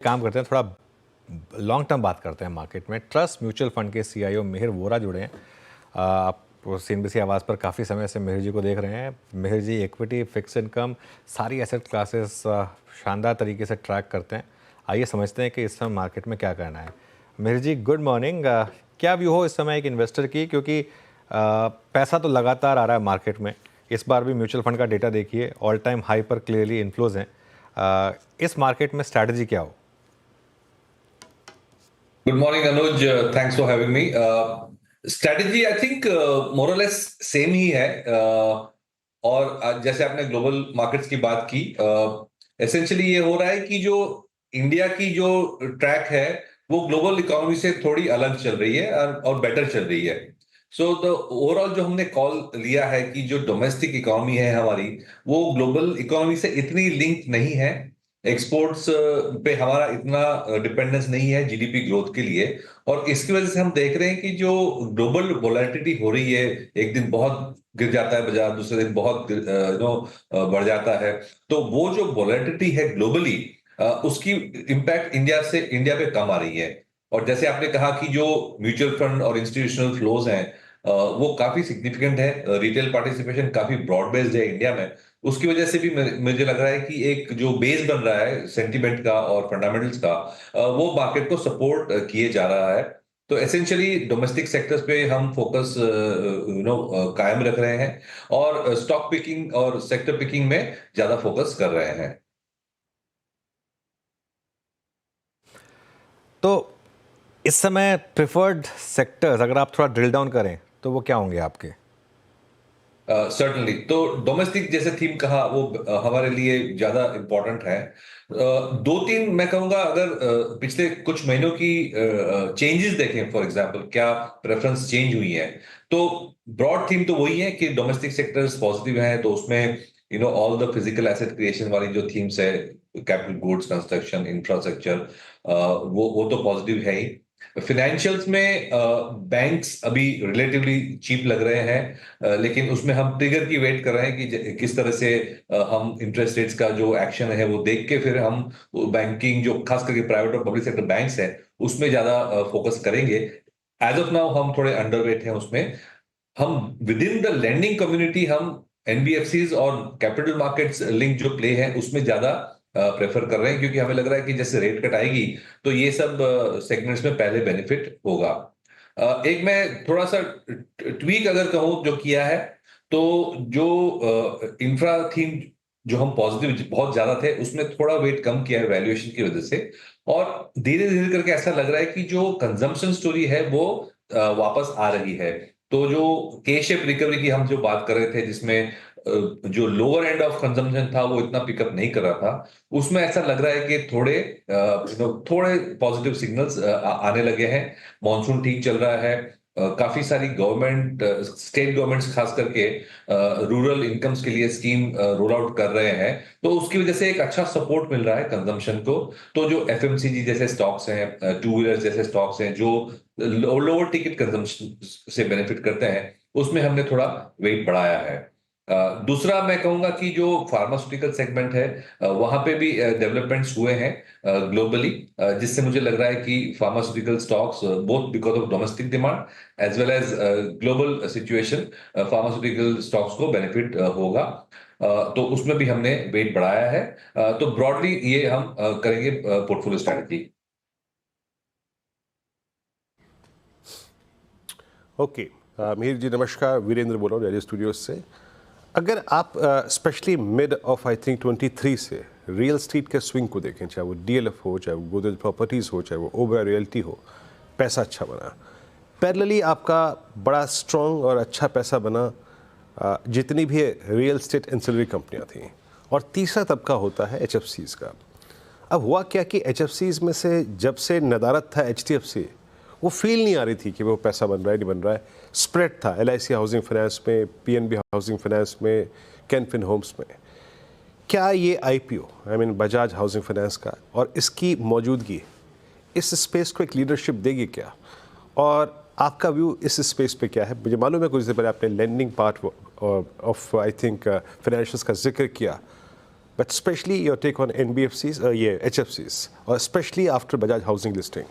काम करते हैं, थोड़ा लॉन्ग टर्म बात करते हैं मार्केट में। ट्रस्ट म्यूचुअल फंड के सीईओ मिहिर वोरा जुड़े हैं। आप सीएनबीसी आवाज़ पर काफ़ी समय से मिहिर जी को देख रहे हैं। मिहिर जी इक्विटी, फिक्स इनकम, सारी एसेट क्लासेस शानदार तरीके से ट्रैक करते हैं। आइए समझते हैं कि इस समय मार्केट में क्या करना है। मिहिर जी, गुड मॉर्निंग। क्या व्यू हो इस समय एक इन्वेस्टर की, क्योंकि पैसा तो लगातार आ रहा है मार्केट में। इस बार भी म्यूचुअल फंड का डेटा देखिए, ऑल टाइम हाई पर क्लियरली इन्फ्लोज हैं। इस मार्केट में स्ट्रैटेजी क्या हो? Good morning, Anuj. Thanks for having me. Strategy, I think, more or less same ही है। और जैसे आपने ग्लोबल मार्केट्स की बात की, एसेंशियली ये हो रहा है कि जो इंडिया की जो ट्रैक है वो ग्लोबल इकोनॉमी से थोड़ी अलग चल रही है और बेटर चल रही है। सो द ओवरऑल जो हमने कॉल लिया है कि जो डोमेस्टिक इकोनॉमी है हमारी, वो ग्लोबल इकोनॉमी से इतनी लिंक नहीं है। एक्सपोर्ट्स पे हमारा इतना डिपेंडेंस नहीं है जीडीपी ग्रोथ के लिए। और इसकी वजह से हम देख रहे हैं कि जो ग्लोबल वोलेटिलिटी हो रही है, एक दिन बहुत गिर जाता है बाजार, दूसरे दिन बहुत बढ़ जाता है। तो वो जो वोलेटिलिटी है ग्लोबली, उसकी इम्पैक्ट इंडिया पे कम आ रही है। और जैसे आपने कहा कि जो म्यूचुअल फंड और इंस्टीट्यूशनल फ्लोज हैं, वो काफी सिग्निफिकेंट है। रिटेल पार्टिसिपेशन काफी ब्रॉड बेस्ड है इंडिया में। उसकी वजह से भी मुझे लग रहा है कि एक जो बेस बन रहा है सेंटिमेंट का और फंडामेंटल्स का, वो मार्केट को सपोर्ट किए जा रहा है। तो एसेंशियली डोमेस्टिक सेक्टर्स पे हम फोकस कायम रख रहे हैं, और स्टॉक पिकिंग और सेक्टर पिकिंग में ज्यादा फोकस कर रहे हैं। तो इस समय प्रिफर्ड सेक्टर्स अगर आप थोड़ा ड्रिल डाउन करें तो वो क्या होंगे आपके? सर्टनली तो डोमेस्टिक जैसे थीम कहा, वो हमारे लिए ज्यादा इंपॉर्टेंट है। दो तीन मैं कहूंगा, अगर पिछले कुछ महीनों की चेंजेस देखें, फॉर एग्जांपल क्या प्रेफरेंस चेंज हुई है, तो ब्रॉड थीम तो वही है कि डोमेस्टिक सेक्टर्स पॉजिटिव है। तो उसमें all the physical asset creation वाली जो थीम्स है, कैपिटल गुड्स, कंस्ट्रक्शन, इंफ्रास्ट्रक्चर, वो तो पॉजिटिव है ही। फिनेंशियल्स में बैंक्स अभी रिलेटिवली चीप लग रहे हैं, लेकिन उसमें हम ट्रिगर की वेट कर रहे हैं कि किस तरह से हम इंटरेस्ट रेट्स का जो एक्शन है वो देख के फिर हम बैंकिंग, जो खास करके प्राइवेट और पब्लिक सेक्टर बैंक्स है, उसमें ज्यादा फोकस करेंगे। एज ऑफ नाउ हम थोड़े अंडरवेट हैं उसमें। हम with in the lending community हम एनबीएफसीज और कैपिटल मार्केट्स लिंक जो प्ले है उसमें ज्यादा प्रेफर कर रहे हैं, क्योंकि हमें लग रहा है कि जैसे रेट कट आएगी तो ये सब सेगमेंट्स में पहले बेनिफिट होगा। एक मैं थोड़ा सा ट्वीक अगर कहूं जो किया है, तो जो इंफ्रा थीम जो हम पॉजिटिव बहुत ज्यादा थे, उसमें थोड़ा वेट कम किया है वैल्यूएशन की वजह से। और धीरे धीरे करके ऐसा लग रहा है कि जो कंजम्पशन स्टोरी है वो वापस आ रही है। तो जो के शेप रिकवरी की हम जो बात कर रहे थे, जिसमें जो लोअर एंड ऑफ कंजम्पशन था वो इतना पिकअप नहीं कर रहा था, उसमें ऐसा लग रहा है कि थोड़े पॉजिटिव सिग्नल्स आने लगे हैं। मॉनसून ठीक चल रहा है। काफी सारी गवर्नमेंट, स्टेट गवर्नमेंट्स खास करके रूरल इनकम्स के लिए स्कीम रोल आउट कर रहे हैं। तो उसकी वजह से एक अच्छा सपोर्ट मिल रहा है कंजम्पशन को। तो जो एफएमसीजी जैसे स्टॉक्स हैं, टू व्हीलर जैसे स्टॉक्स हैं, जो लोअर टिकट कंजम्पशन से बेनिफिट करते हैं, उसमें हमने थोड़ा वेट बढ़ाया है। दूसरा मैं कहूंगा कि जो फार्मास्यूटिकल सेगमेंट है, वहां पे भी डेवलपमेंट्स हुए हैं ग्लोबली, जिससे मुझे लग रहा है कि pharmaceutical stocks, both because of domestic demand as well as global situation, pharmaceutical stocks को बेनिफिट होगा। तो उसमें भी हमने वेट बढ़ाया है। तो ब्रॉडली ये हम करेंगे पोर्टफोलियो स्ट्रेटजी। ओके। मिहिर जी नमस्कार, वीरेंद्र बोल रहा हूँ रेडियो स्टूडियोज से। अगर आप specially mid of I think 23 से रियल स्टेट के स्विंग को देखें, चाहे वो डीएलएफ हो, चाहे वो गोदरेज प्रॉपर्टीज़ हो, चाहे वो ओबेरॉय रियल्टी हो, पैसा अच्छा बना। पैरेलली आपका बड़ा स्ट्रॉन्ग और अच्छा पैसा बना जितनी भी रियल स्टेट एंसिलरी कंपनियाँ थीं। और तीसरा तबका होता है एचएफसीज़ का। अब हुआ क्या कि एचएफसीज़ में से जब से नदारत था एचडीएफसी, वो फील नहीं आ रही थी कि वो पैसा बन रहा है नहीं बन रहा है। स्प्रेड था एलआईसी हाउसिंग फाइनेंस में, पीएनबी हाउसिंग फाइनेंस में, कैनफिन होम्स में। क्या ये IPO I mean Bajaj housing finance का और इसकी मौजूदगी इस स्पेस को एक लीडरशिप देगी क्या? और आपका व्यू इस स्पेस पे क्या है? मुझे मालूम है कुछ देर पहले आपने lending part of I think financials का जिक्र किया, but especially your take on NBFCs, HFCs, or especially after Bajaj Housing listing.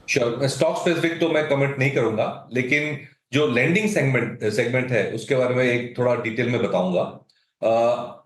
Sure, stock specific तो मैं कमेंट नहीं करूंगा, लेकिन जो लेंडिंग सेगमेंट है उसके बारे में एक थोड़ा डिटेल में बताऊंगा।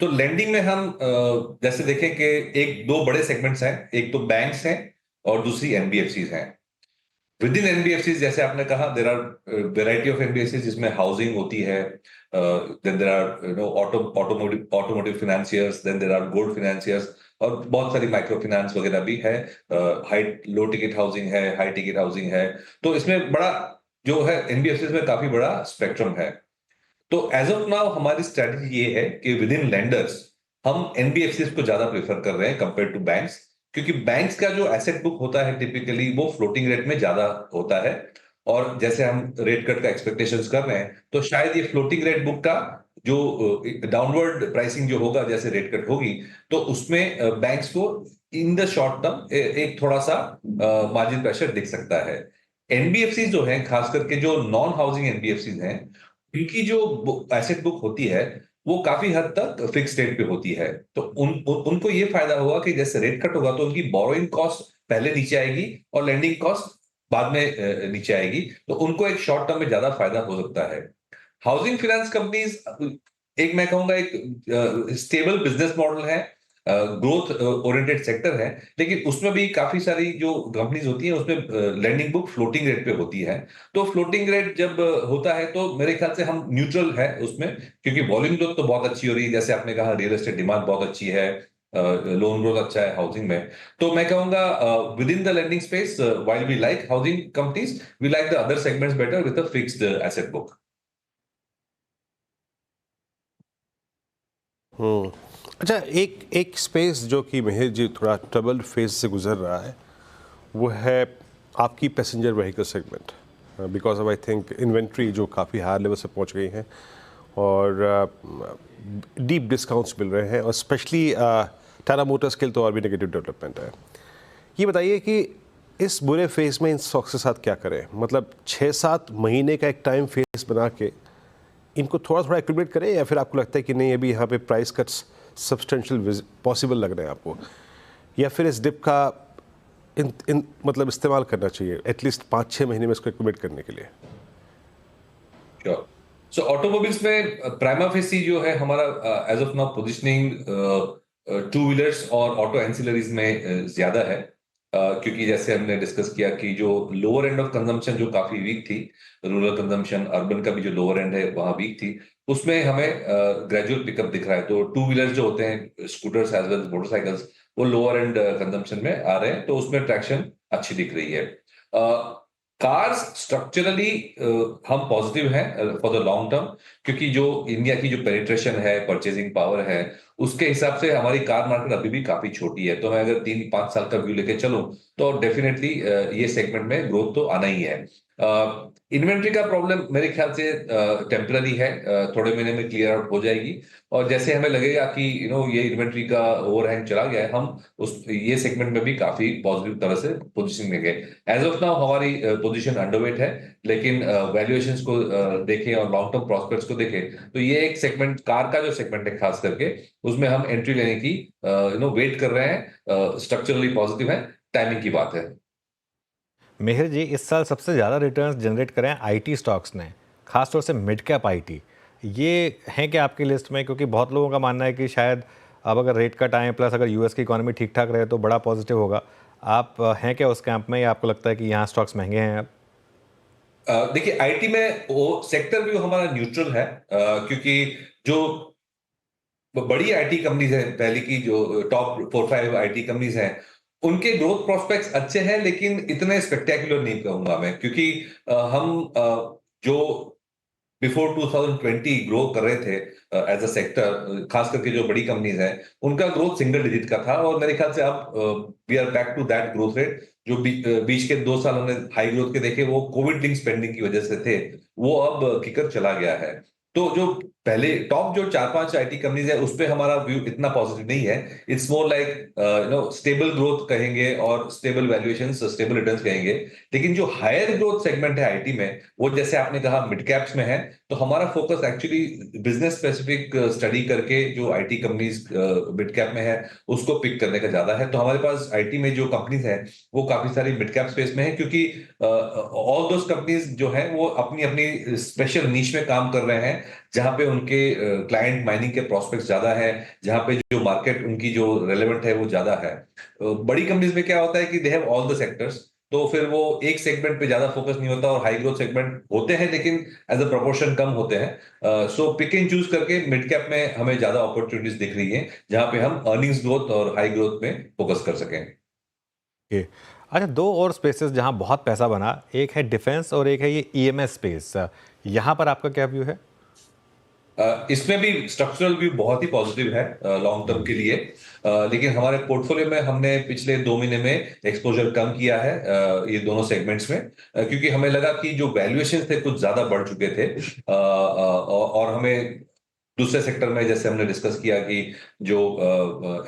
तो लेंडिंग में हम जैसे देखें कि एक दो बड़े सेगमेंट्स हैं, एक तो बैंक्स हैं और दूसरी एनबीएफसीज हैं। विद इन एनबीएफसीज जैसे आपने कहा, there are variety of NBFCs जिसमें हाउसिंग होती है, then there are automotive financiers, then there are gold financiers, और बहुत सारी माइक्रो फाइनेंस वगैरह भी है। हाई लो टिकट हाउसिंग है, हाई टिकट हाउसिंग है। तो इसमें बड़ा जो है एनबीएफसीज में काफी बड़ा स्पेक्ट्रम है। तो एज ऑफ नाउ हमारी स्ट्रेटजी ये है कि विद इन लेंडर्स हम एनबीएफसीज को ज्यादा प्रेफर कर रहे हैं कंपेयर टू बैंक्स, क्योंकि बैंक्स का जो एसेट बुक होता है टिपिकली वो फ्लोटिंग रेट में ज्यादा होता है, और जैसे हम रेट कट का एक्सपेक्टेशंस कर रहे हैं तो शायद ये फ्लोटिंग रेट बुक का जो डाउनवर्ड प्राइसिंग जो होगा जैसे रेट कट होगी, तो उसमें बैंक्स को इन द शॉर्ट टर्म एक थोड़ा सा मार्जिन प्रेशर दिख सकता है। एनबीएफसी जो है, खास करके जो नॉन हाउसिंग एनबीएफसी हैं, उनकी जो एसेट बुक होती है वो काफी हद तक फिक्स रेट पे होती है। तो उनको ये फायदा होगा कि जैसे रेट कट होगा तो उनकी बोरोइंग कॉस्ट पहले नीचे आएगी और लैंडिंग कॉस्ट बाद में नीचे आएगी, तो उनको एक शॉर्ट टर्म में ज्यादा फायदा हो सकता है। हाउसिंग फाइनेंस कंपनीज एक मैं कहूंगा एक स्टेबल बिजनेस मॉडल है, ग्रोथ ओरिएंटेड सेक्टर है, लेकिन उसमें भी काफी सारी जो कंपनीज होती हैं उसमें लैंडिंग बुक फ्लोटिंग रेट पे होती है। तो फ्लोटिंग रेट जब होता है तो मेरे ख्याल से हम न्यूट्रल है उसमें, क्योंकि वॉल्यूम ग्रोथ तो बहुत अच्छी हो रही है, जैसे आपने कहा रियल एस्टेट डिमांड बहुत अच्छी है, लोन ग्रोथ अच्छा है हाउसिंग में। तो मैं कहूंगा within the lending space, while we like housing companies, we like the other segments better with a fixed asset book. अच्छा, एक स्पेस जो कि मिहिर जी थोड़ा ट्रबल्ड फेज से गुजर रहा है वो है आपकी passenger vehicle segment, because of I think inventory जो काफ़ी हाई लेवल से पहुंच गई है और डीप डिस्काउंट्स मिल रहे हैं, और स्पेशली टाटा मोटर्स के लिए तो और भी नेगेटिव डेवलपमेंट है। ये बताइए कि इस बुरे फेज में इन स्टॉक्स के साथ क्या करें, मतलब 6-7 महीने का एक टाइम फेज बना के इनको थोड़ा थोड़ा एक्यूमुलेट करें, या फिर आपको लगता है कि नहीं अभी यहाँ पे प्राइस कट्स सब्सटेंशियल पॉसिबल लग रहे हैं आपको, या फिर इस डिप का मतलब इस्तेमाल करना चाहिए एटलीस्ट 5-6 महीने में इसको एक्यूमुलेट करने के लिए? श्योर। सो ऑटोमोबाइल्स में प्राइमा फेसी जो है हमारा as of now positioning two wheelers और ऑटो एंसिलरीज में ज्यादा है, क्योंकि जैसे हमने डिस्कस किया कि जो लोअर एंड ऑफ कंजम्पशन जो काफी वीक थी, रूरल कंजम्पशन अर्बन का भी जो लोअर एंड है वहां वीक थी, उसमें हमें ग्रेजुअल पिकअप दिख रहा है। तो टू व्हीलर्स जो होते हैं, स्कूटर्स एज वेल मोटरसाइकिल्स, वो लोअर एंड कंजम्पशन में आ रहे हैं, तो उसमें ट्रैक्शन अच्छी दिख रही है। कार्स स्ट्रक्चरली हम पॉजिटिव हैं फॉर द लॉन्ग टर्म, क्योंकि जो इंडिया की जो पेनिट्रेशन है, परचेजिंग पावर है, उसके हिसाब से हमारी कार मार्केट अभी भी काफी छोटी है। तो मैं अगर 3-5 साल का व्यू लेके चलूं तो डेफिनेटली ये सेगमेंट में ग्रोथ तो आना ही है। इन्वेंट्री का प्रॉब्लम मेरे ख्याल से टेम्पररी है, थोड़े महीने में क्लियर आउट हो जाएगी, और जैसे हमें लगेगा कि ये इन्वेंट्री का ओवरहैंग चला गया है, हम उस ये सेगमेंट में भी काफी पॉजिटिव तरह से पोजीशन में गए। एज ऑफ नाउ हमारी पोजीशन अंडरवेट है, लेकिन वैल्यूएशंस को देखें और लॉन्ग टर्म प्रॉस्पेक्ट्स को देखें तो ये एक सेगमेंट, कार का जो सेगमेंट है खास करके, उसमें हम एंट्री लेने की वेट कर रहे हैं। स्ट्रक्चरली पॉजिटिव है, टाइमिंग की बात है। मिहिर जी, इस साल सबसे ज़्यादा रिटर्न्स जनरेट करें आईटी स्टॉक्स ने, खासतौर से मिड कैप आईटी। ये हैं क्या आपकी लिस्ट में? क्योंकि बहुत लोगों का मानना है कि शायद अब अगर रेट कट आए प्लस अगर यूएस की इकोनॉमी ठीक ठाक रहे तो बड़ा पॉजिटिव होगा। आप हैं क्या उस कैंप में, या आपको लगता है कि यहाँ स्टॉक्स महंगे हैं अब? देखिए, आईटी में वो सेक्टर व्यू हमारा न्यूट्रल है, क्योंकि जो बड़ी आईटी कंपनीज हैं, पहले की जो टॉप 4-5 आईटी कंपनीज हैं, उनके ग्रोथ प्रोस्पेक्ट्स अच्छे हैं, लेकिन इतने स्पेक्टेकुलर नहीं कहूंगा मैं, क्योंकि हम जो बिफोर 2020 ग्रो कर रहे थे एज अ सेक्टर, खास करके जो बड़ी कंपनीज हैं उनका ग्रोथ सिंगल डिजिट का था, और मेरे ख्याल से अब we are back to that growth rate. जो बीच के 2 साल हमने हाई ग्रोथ के देखे वो कोविड लिंक स्पेंडिंग की वजह से थे, वो अब किकर चला गया है। तो जो पहले टॉप जो 4-5 आईटी कंपनीज है उस पे हमारा व्यू इतना पॉजिटिव नहीं है। It's more like stable growth कहेंगे और स्टेबल वैल्यूएशन, स्टेबल रिटर्न्स कहेंगे। लेकिन जो हायर ग्रोथ सेगमेंट है आईटी में, वो जैसे आपने कहा मिड कैप्स में है, तो हमारा focus actually business specific study करके जो आईटी कंपनीज मिड कैप में है उसको पिक करने का ज्यादा है। तो हमारे पास आईटी में जो कंपनीज है वो काफी सारी मिड कैप स्पेस में है, क्योंकि ऑल दोस कंपनीज जो है वो अपनी अपनी स्पेशल नीश में काम कर रहे हैं, जहां पे उनके क्लाइंट माइनिंग के प्रोस्पेक्ट्स ज्यादा है, जहां पे जो मार्केट उनकी जो रेलेवेंट है वो ज्यादा है। बड़ी कंपनीज में क्या होता है कि they have all the sectors, तो फिर वो एक सेगमेंट पे ज्यादा फोकस नहीं होता, और हाई ग्रोथ सेगमेंट होते हैं लेकिन एज अ प्रोपोर्शन कम होते हैं। सो पिक एंड चूज करके मिड कैप में हमें ज्यादा अपॉर्चुनिटीज दिख रही है, जहां पे हम अर्निंग्स ग्रोथ और हाई ग्रोथ में फोकस कर सकें। ओके। अच्छा, दो और स्पेसेस जहां बहुत पैसा बना, एक है डिफेंस और एक है ये ईएमएस स्पेस। यहाँ पर आपका क्या व्यू है? इसमें भी स्ट्रक्चरल व्यू बहुत ही पॉजिटिव है लॉन्ग टर्म के लिए। लेकिन हमारे पोर्टफोलियो में हमने पिछले 2 महीने में एक्सपोजर कम किया है ये दोनों सेगमेंट्स में, क्योंकि हमें लगा कि जो वैल्यूएशन थे कुछ ज्यादा बढ़ चुके थे, और हमें दूसरे सेक्टर में जैसे हमने डिस्कस किया कि जो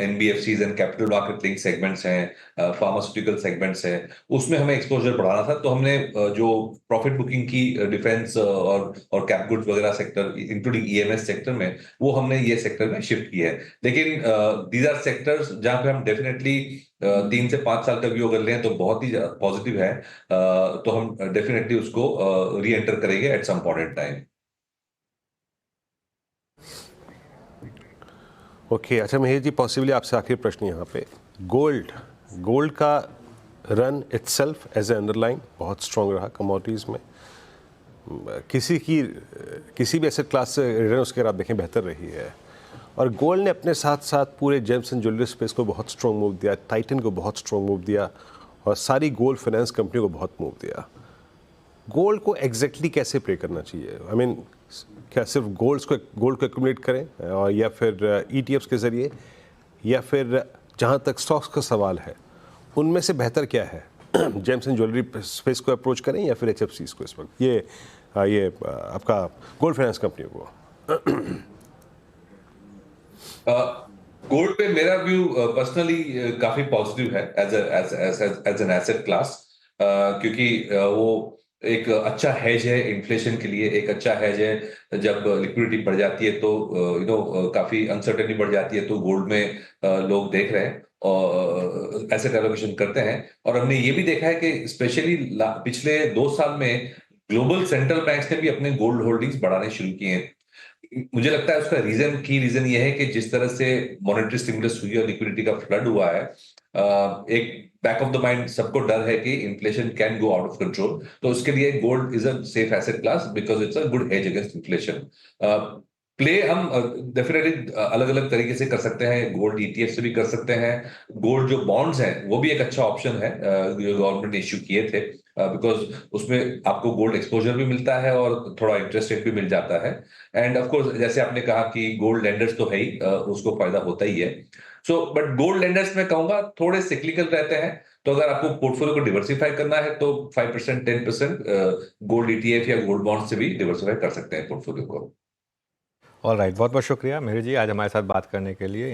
NBFCs and capital market link segments हैं, फार्मास्यूटिकल सेगमेंट्स हैं, उसमें हमें एक्सपोजर बढ़ाना था। तो हमने जो प्रॉफिट बुकिंग की डिफेंस और कैप गुड्स वगैरह सेक्टर इंक्लूडिंग ईएमएस सेक्टर में, वो हमने ये सेक्टर में शिफ्ट किया है। लेकिन दीज आर सेक्टर्स जहां पे हम डेफिनेटली 3 से 5 साल का व्यू अगर लें तो बहुत ही पॉजिटिव है। तो हम डेफिनेटली उसको री एंटर करेंगे at some point in time. Okay अच्छा महेश जी, पॉसिबली आपसे आखिरी प्रश्न यहाँ पे, गोल्ड का run itself as a underlying बहुत स्ट्रॉन्ग रहा कमोडिटीज़ में। किसी भी एसेट क्लास से रिटर्न उसके आप देखें बेहतर रही है, और गोल्ड ने अपने साथ साथ पूरे जेम्स एंड ज्वेलरी स्पेस को बहुत स्ट्रॉन्ग मूव दिया, टाइटन को बहुत स्ट्रॉन्ग मूव दिया, और सारी गोल्ड फाइनेंस कंपनी को बहुत मूव दिया। गोल्ड को एग्जैक्टली कैसे प्ले करना चाहिए? आई मीन क्या सिर्फ गोल्ड को एक्यूमुलेट करें, और या फिर ईटीएफ्स के ज़रिए, या फिर जहाँ तक स्टॉक्स का सवाल है उनमें से बेहतर क्या है? जेम्स एंड ज्वेलरी स्पेस को अप्रोच करें या फिर एचएफसीज को इस वक्त, ये आपका गोल्ड फाइनेंस कंपनी को? गोल्ड पे मेरा व्यू पर्सनली काफी पॉजिटिव है एज एन एसेट क्लास, क्योंकि वो एक अच्छा हेज है इन्फ्लेशन के लिए, एक अच्छा हेज है जब लिक्विडिटी बढ़ जाती है तो काफी अनसर्टेनिटी बढ़ जाती है, तो गोल्ड में लोग देख रहे हैं और एसेट एलोकेशन करते हैं। और हमने ये भी देखा है कि स्पेशली पिछले 2 साल में ग्लोबल सेंट्रल बैंक्स ने भी अपने गोल्ड होल्डिंग्स बढ़ाने शुरू किए हैं। मुझे लगता है उसका रीजन ये है कि जिस तरह से मॉनेटरी स्टिमुलस हुई और लिक्विडिटी का फ्लड हुआ है, एक बैक ऑफ द माइंड सबको डर है कि inflation can go out of control, तो उसके लिए gold is a safe asset class because it's a good hedge against inflation. Play हम डेफिनेटली अलग अलग तरीके से कर सकते हैं, गोल्ड ईटीएफ से भी कर सकते हैं, गोल्ड जो बॉन्ड्स हैं वो भी एक अच्छा ऑप्शन है जो गवर्नमेंट ने इश्यू किए थे, बिकॉज उसमें आपको गोल्ड एक्सपोजर भी मिलता है और थोड़ा इंटरेस्ट रेट भी मिल जाता है। एंड ऑफ कोर्स जैसे आपने कहा कि गोल्ड लेंडर्स तो है ही, उसको फायदा होता ही है। सो बट गोल्ड लेंडर्स में कहूंगा थोड़े सिक्लिकल रहते हैं, तो अगर आपको पोर्टफोलियो को डिवर्सिफाई करना है तो 5% 10% गोल्ड ईटीएफ या गोल्ड बॉन्ड से भी डिवर्सिफाई कर सकते हैं पोर्टफोलियो को। ऑल राइट, बहुत बहुत शुक्रिया मेहर जी आज हमारे साथ बात करने के लिए।